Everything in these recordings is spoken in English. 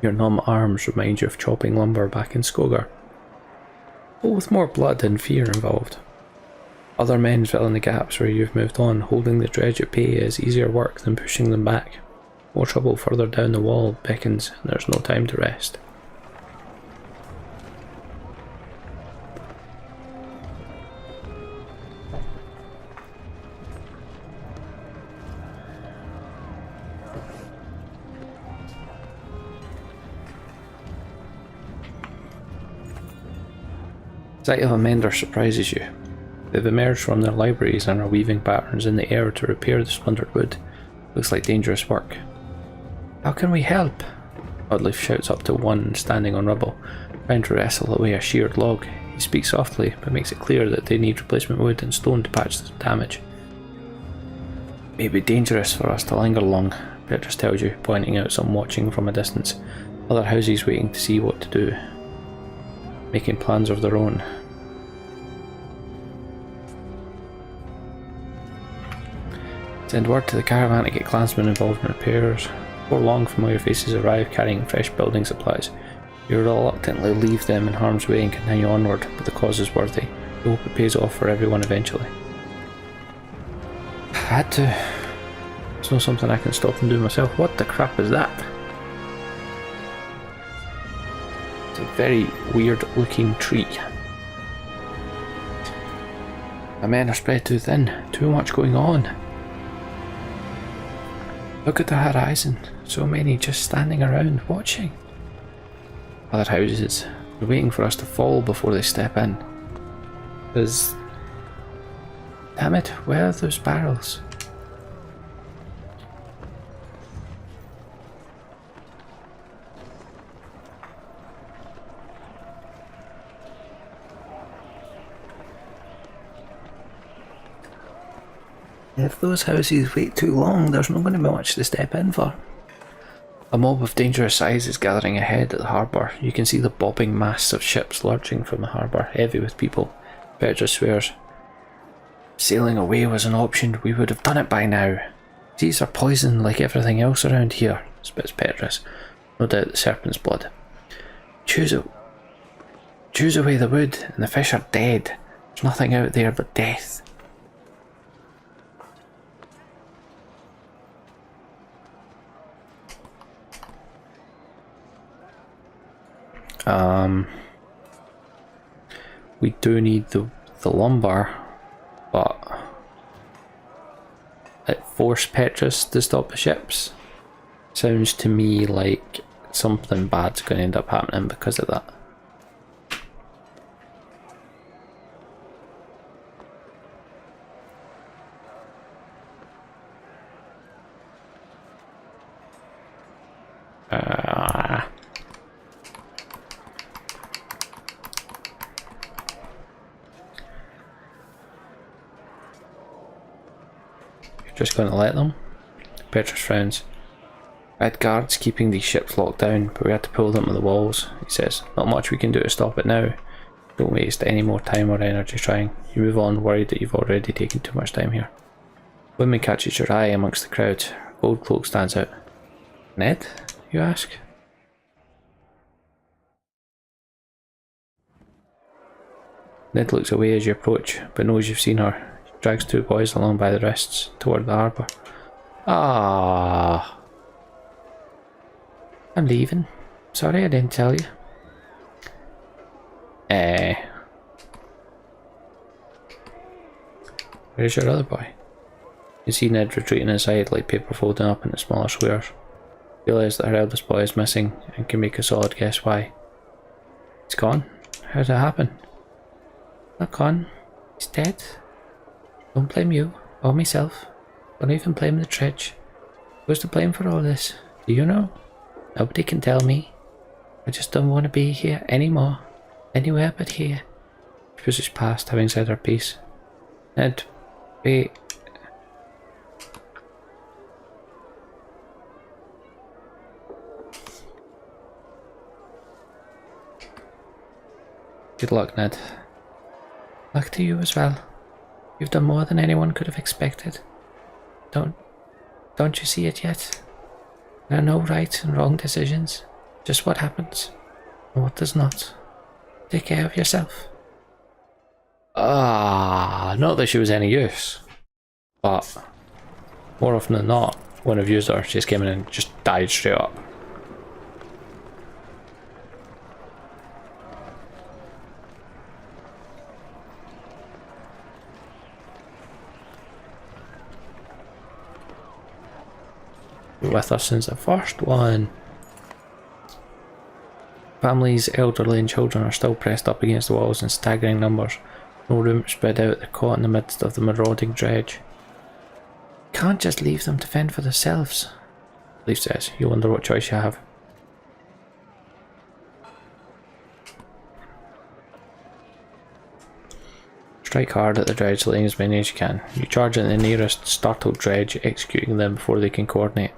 Your numb arms remind you of chopping lumber back in Skogar, but with more blood and fear involved. Other men fill in the gaps where you've moved on. Holding the dredge at bay is easier work than pushing them back. More trouble further down the wall beckons, and there's no time to rest. The sight of a mender surprises you. They've emerged from their libraries and are weaving patterns in the air to repair the splintered wood. Looks like dangerous work. How can we help? Oddleif shouts up to one standing on rubble, trying to wrestle away a sheared log. He speaks softly, but makes it clear that they need replacement wood and stone to patch the damage. It may be dangerous for us to linger long, Bairdos tells you, pointing out some watching from a distance. Other houses waiting to see what to do, making plans of their own. Send word to the caravan to get clansmen involved in repairs. Before long, familiar faces arrive carrying fresh building supplies. You reluctantly leave them in harm's way and continue onward, but the cause is worthy. You hope it pays off for everyone eventually. I had to. It's not something I can stop and do myself. What the crap is that? It's a very weird looking tree. The men are spread too thin. Too much going on. Look at the horizon. So many just standing around watching. Other houses are waiting for us to fall before they step in. Damn it, where are those barrels? If those houses wait too long, there's not going to be much to step in for. A mob of dangerous size is gathering ahead at the harbour. You can see the bobbing mass of ships lurching from the harbour, heavy with people. Bairdos swears. Sailing away was an option, we would have done it by now. Seas are poison like everything else around here, spits Bairdos. No doubt the serpent's blood. Choose away the wood, and the fish are dead. There's nothing out there but death. We do need the lumber, but it forced Petrus to stop the ships. Sounds to me like something bad's going to end up happening because of that. Just going to let them? Petrus frowns. I had guards keeping these ships locked down, but we had to pull them to the walls, he says. Not much we can do to stop it now. Don't waste any more time or energy trying. You move on, worried that you've already taken too much time here. Women catches your eye amongst the crowd. Gold cloak stands out. Ned, you ask? Ned looks away as you approach, but knows you've seen her. Drags two boys along by the wrists toward the harbour. Ah, I'm leaving. Sorry I didn't tell you. Where's your other boy? You see Ned retreating inside like paper folding up into smaller squares. Realise that her eldest boy is missing and can make a solid guess why. He's gone. How did it happen? Not gone. He's dead. Don't blame you, or myself. Don't even blame the dredge. Who's to blame for all this? Do you know? Nobody can tell me. I just don't want to be here anymore. Anywhere but here. She pushes past, having said her piece. Ned, wait. Good luck, Ned. Luck to you as well. You've done more than anyone could have expected. Don't you see it yet? There are no right and wrong decisions. Just what happens, and what does not. Take care of yourself. Not that she was any use, but more often than not, when I've used her, she's came in and just died straight up. With us since the first one. Families, elderly and children are still pressed up against the walls in staggering numbers. No room spread out, they're caught in the midst of the marauding dredge. Can't just leave them to fend for themselves, Leaf says. You wonder what choice you have. Strike hard at the dredge, slaying as many as you can. You charge at the nearest startled dredge, executing them before they can coordinate.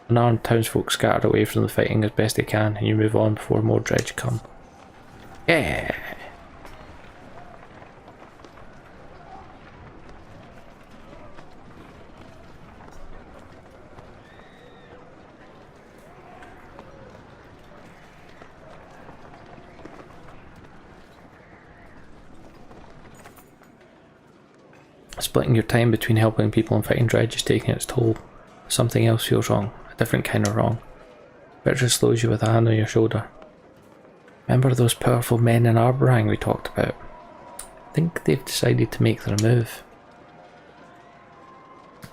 Unarmed townsfolk scatter away from the fighting as best they can, and you move on before more dredge come. Yeah! Splitting your time between helping people and fighting dredge is taking its toll. Something else feels wrong. A different kind of wrong. Beatrice slows you with a hand on your shoulder. Remember those powerful men in Arborang we talked about? I think they've decided to make their move.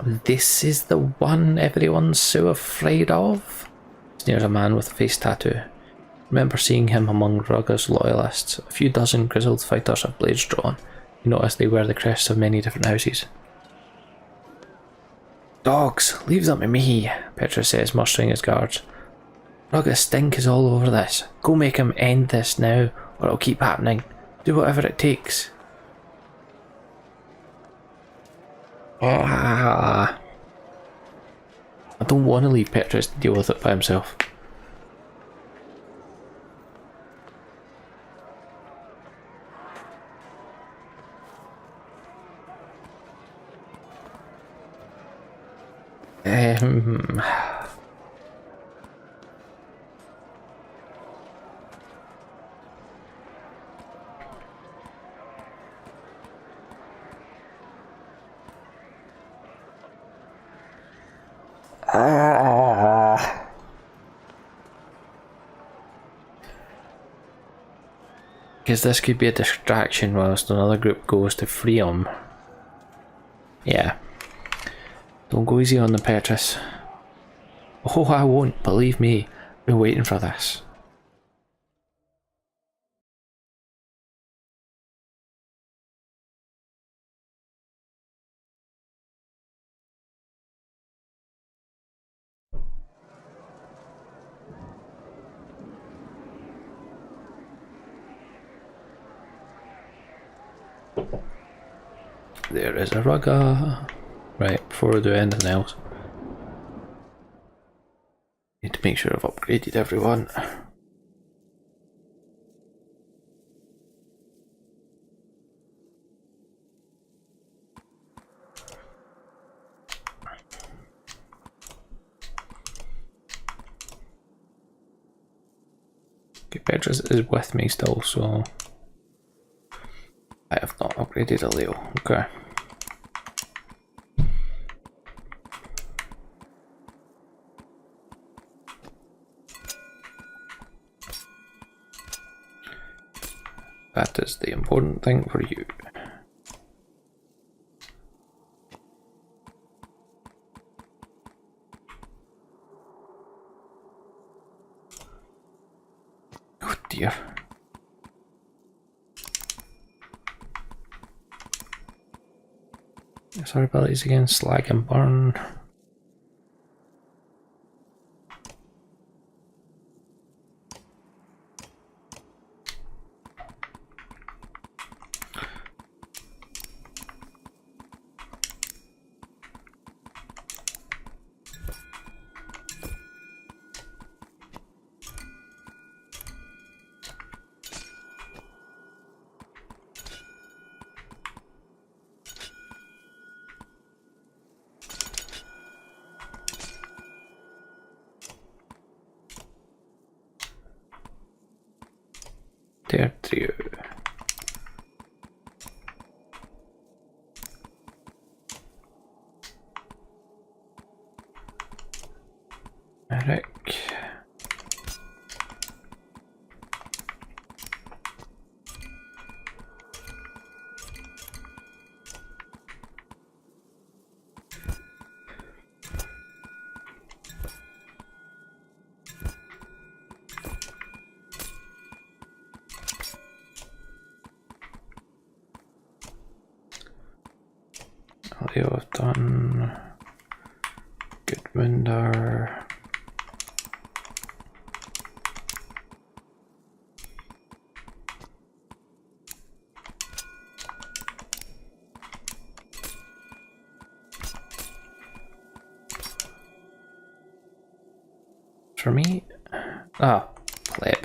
This is the one everyone's so afraid of? Sneers a man with a face tattoo. Remember seeing him among Rugga's loyalists. A few dozen grizzled fighters have blades drawn. You notice they wear the crests of many different houses. Dogs, leave them to me, Petra says, mustering his guards. Rugga's stink is all over this. Go make him end this now, or it'll keep happening. Do whatever it takes. I don't want to leave Petrus to deal with it by himself. Because this could be a distraction whilst another group goes to free him. Yeah. Don't go easy on the Petrus. Oh, I won't, believe me. Been waiting for this. There is a Rugga. Right, before I do anything else, need to make sure I've upgraded everyone. Okay, Petrus is with me still, so I have not upgraded a Leo. Okay. That is the important thing for you. Oh dear. Yes, our abilities again, slag and burn. There through. Eric. Leo have done. Goodwinder. For me? Ah, pleb.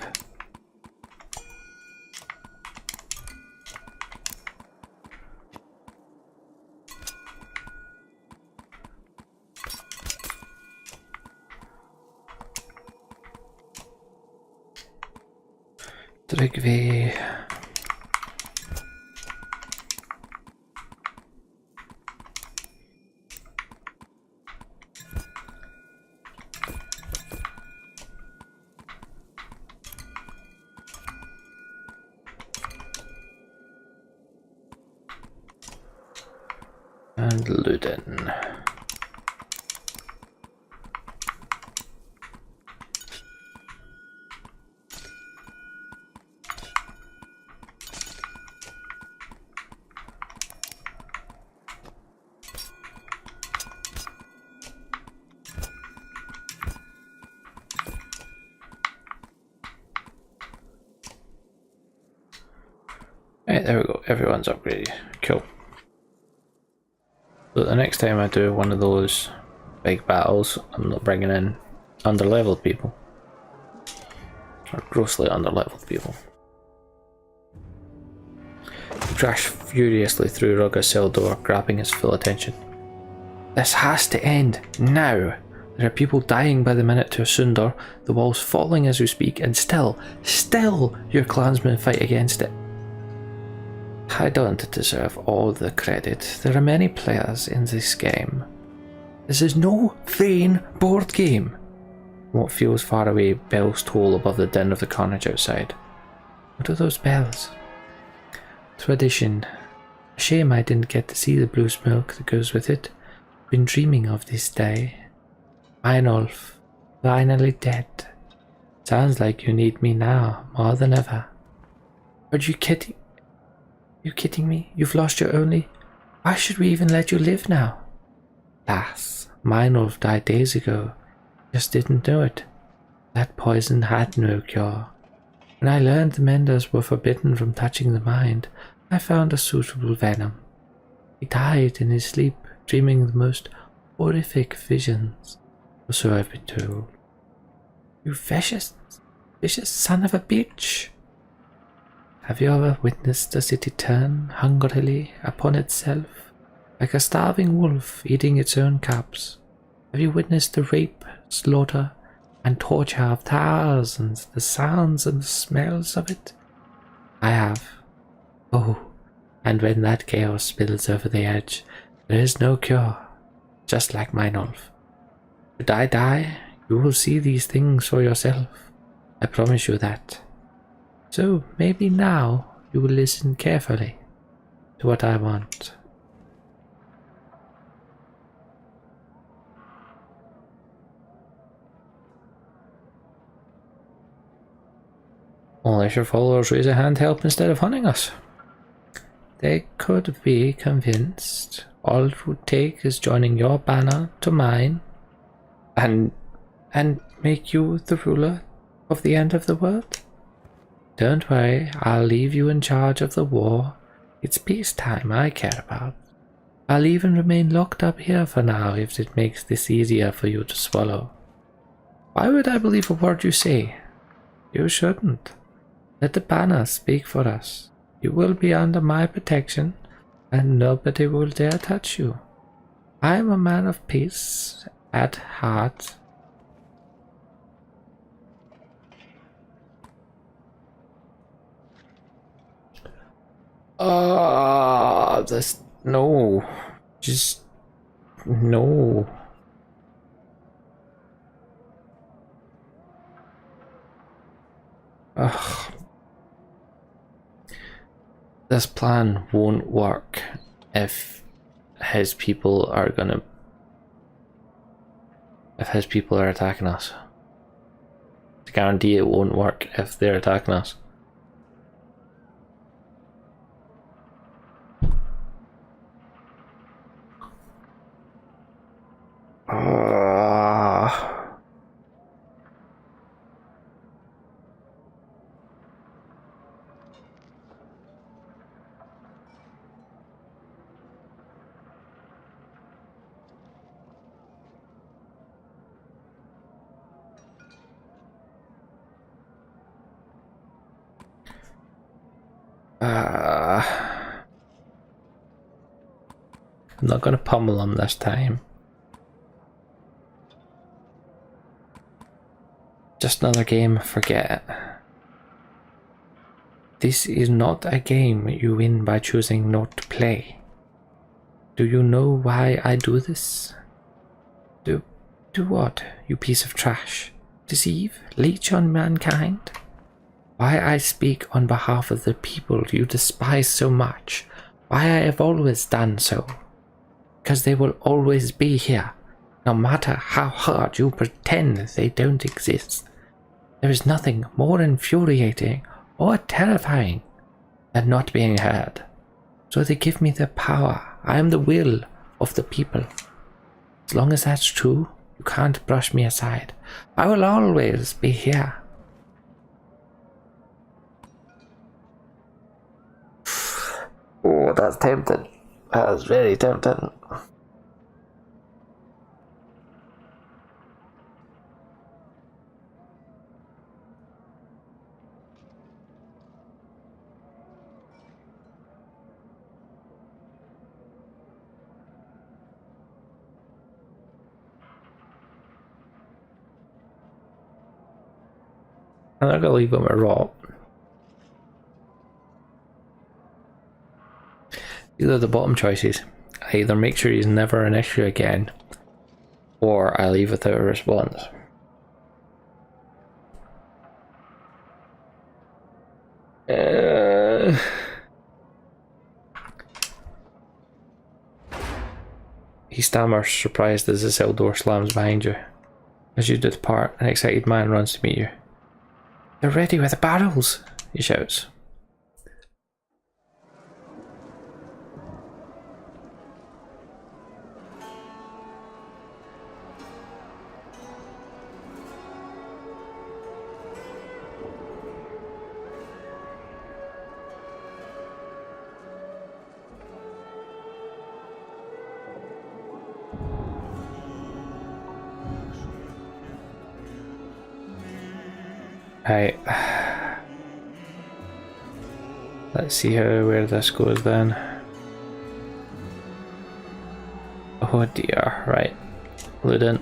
Drigvi. And Luden. Right, there we go. Everyone's upgraded. Cool. So the next time I do one of those big battles, I'm not bringing in underleveled people. Or grossly underleveled people. He crashed furiously through Rugga's cell door, grabbing his full attention. This has to end, now! There are people dying by the minute to Sundar, the walls falling as we speak, and still your clansmen fight against it. I don't deserve all the credit. There are many players in this game. This is no vain board game. What feels far away bells toll above the din of the carnage outside. What are those bells? Tradition. A shame I didn't get to see the blue smoke that goes with it. Been dreaming of this day. Meinolf, finally dead. Sounds like you need me now, more than ever. Are you kidding? You kidding me? You've lost your only... Why should we even let you live now? Lass, Meinolf died days ago. Just didn't know it. That poison had no cure. When I learned the menders were forbidden from touching the mind, I found a suitable venom. He died in his sleep, dreaming the most horrific visions, or so I've been told. You vicious son of a bitch! Have you ever witnessed a city turn hungrily upon itself, like a starving wolf eating its own cubs? Have you witnessed the rape, slaughter, and torture of thousands, the sounds and the smells of it? I have. Oh, and when that chaos spills over the edge, there is no cure, just like Meinolf. Should I die, you will see these things for yourself. I promise you that. So maybe now you will listen carefully to what I want. Unless your followers raise a hand help instead of hunting us. They could be convinced all it would take is joining your banner to mine and make you the ruler of the end of the world. Don't worry, I'll leave you in charge of the war. It's peacetime I care about. I'll even remain locked up here for now if it makes this easier for you to swallow. Why would I believe a word you say? You shouldn't. Let the banner speak for us. You will be under my protection, and nobody will dare touch you. I am a man of peace at heart. This, no. Just, no. Ugh. This plan won't work if his people are attacking us. I guarantee it won't work if they're attacking us. I'm not gonna pummel him this time. Just another game, forget it. This is not a game you win by choosing not to play. Do you know why I do this? Do what, you piece of trash? Deceive? Leech on mankind? Why I speak on behalf of the people you despise so much? Why I have always done so? Because they will always be here, no matter how hard you pretend they don't exist. There is nothing more infuriating or terrifying than not being heard. So they give me the power. I am the will of the people. As long as that's true, you can't brush me aside. I will always be here. Oh, that's tempting. That was very tempting. I'm not gonna leave him a rot. These are the bottom choices. I either make sure he's never an issue again, or I leave without a response. He stammers, surprised as the cell door slams behind you. As you depart, an excited man runs to meet you. "They're ready with the barrels!" he shouts. Right. Let's see where this goes then. Oh dear, right. Ludin,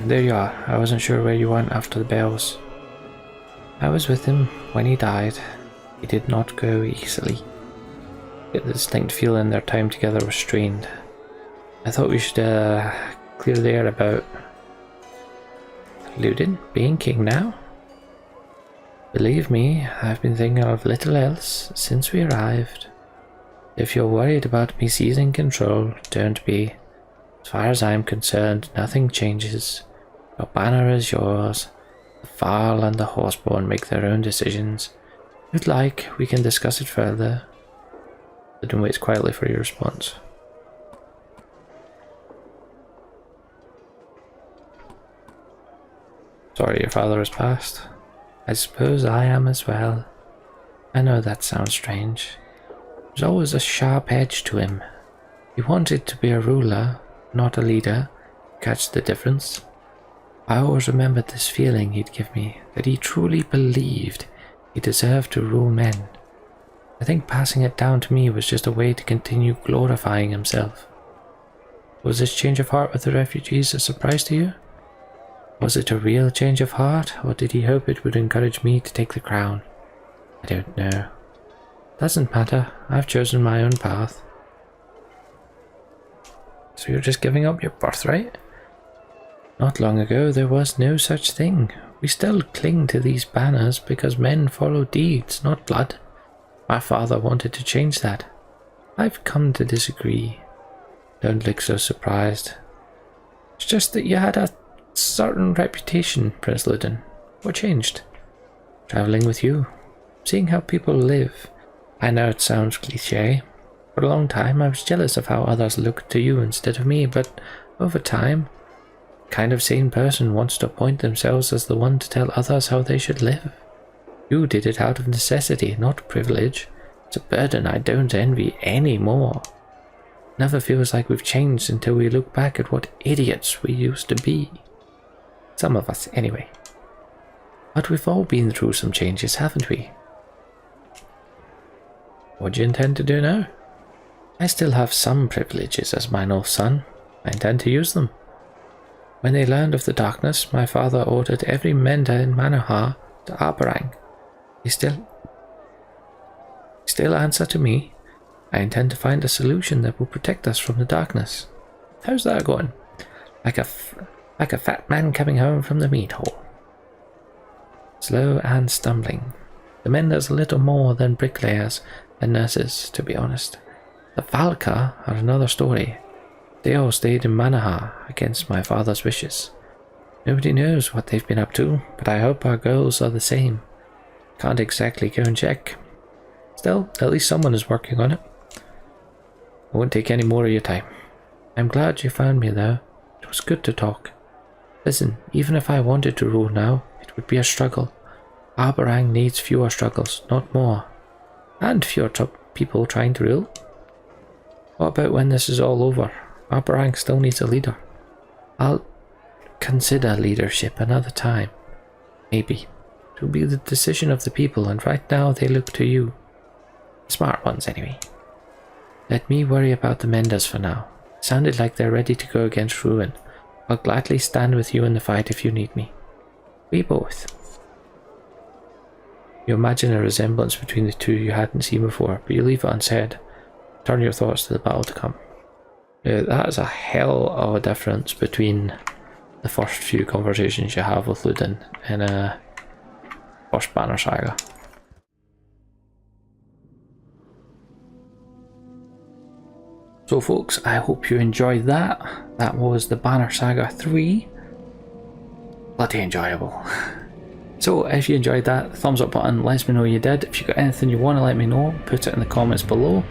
there you are. I wasn't sure where you went after the bells. I was with him when he died. He did not go easily. Yet the distinct feeling their time together was strained. I thought we should clear the air about Ludin being king now? Believe me, I've been thinking of little else since we arrived. If you're worried about me seizing control, don't be. As far as I'm concerned, nothing changes. Your banner is yours. The Varl and the Horseborn make their own decisions. If you'd like, we can discuss it further. Ludin waits quietly for your response. Sorry your father has passed. I suppose I am as well. I know that sounds strange. There's always a sharp edge to him. He wanted to be a ruler, not a leader. Catch the difference? I always remembered this feeling he'd give me, that he truly believed he deserved to rule men. I think passing it down to me was just a way to continue glorifying himself. Was this change of heart with the refugees a surprise to you? Was it a real change of heart, or did he hope it would encourage me to take the crown? I don't know. Doesn't matter. I've chosen my own path. So you're just giving up your birthright? Not long ago there was no such thing. We still cling to these banners because men follow deeds, not blood. My father wanted to change that. I've come to disagree. Don't look so surprised. It's just that you had a certain reputation, Prince Ludin. What changed? Travelling with you. Seeing how people live. I know it sounds cliché. For a long time I was jealous of how others looked to you instead of me, but over time, the kind of sane person wants to appoint themselves as the one to tell others how they should live. You did it out of necessity, not privilege. It's a burden I don't envy anymore. Never feels like we've changed until we look back at what idiots we used to be. Some of us, anyway. But we've all been through some changes, haven't we? What do you intend to do now? I still have some privileges as Meinolf's son. I intend to use them. When they learned of the darkness, my father ordered every mender in Manohar to Arborang. They still answer to me. I intend to find a solution that will protect us from the darkness. How's that going? Like a fat man coming home from the meat hall. Slow and stumbling. The menders are little more than bricklayers and nurses, to be honest. The Valka are another story. They all stayed in Manohar against my father's wishes. Nobody knows what they've been up to, but I hope our goals are the same. Can't exactly go and check. Still, at least someone is working on it. I won't take any more of your time. I'm glad you found me though. It was good to talk. Listen, even if I wanted to rule now, it would be a struggle. Arborang needs fewer struggles, not more. And fewer people trying to rule. What about when this is all over? Arborang still needs a leader. I'll consider leadership another time. Maybe. It will be the decision of the people, and right now they look to you. The smart ones, anyway. Let me worry about the menders for now. Sounded like they're ready to go against Ruin. I'll gladly stand with you in the fight if you need me. We both. You imagine a resemblance between the two you hadn't seen before, but you leave it unsaid. Turn your thoughts to the battle to come. That is a hell of a difference between the first few conversations you have with Ludin in first Banner Saga. So folks, I hope you enjoyed that. That was the Banner Saga 3. Bloody enjoyable. So if you enjoyed that, thumbs up button, let me know you did. If you got anything you want to let me know, put it in the comments below.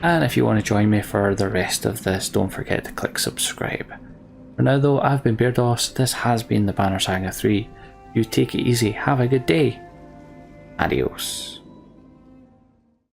And if you want to join me for the rest of this, don't forget to click subscribe. For now though, I've been Bairdos, this has been the Banner Saga 3. You take it easy, have a good day. Adios.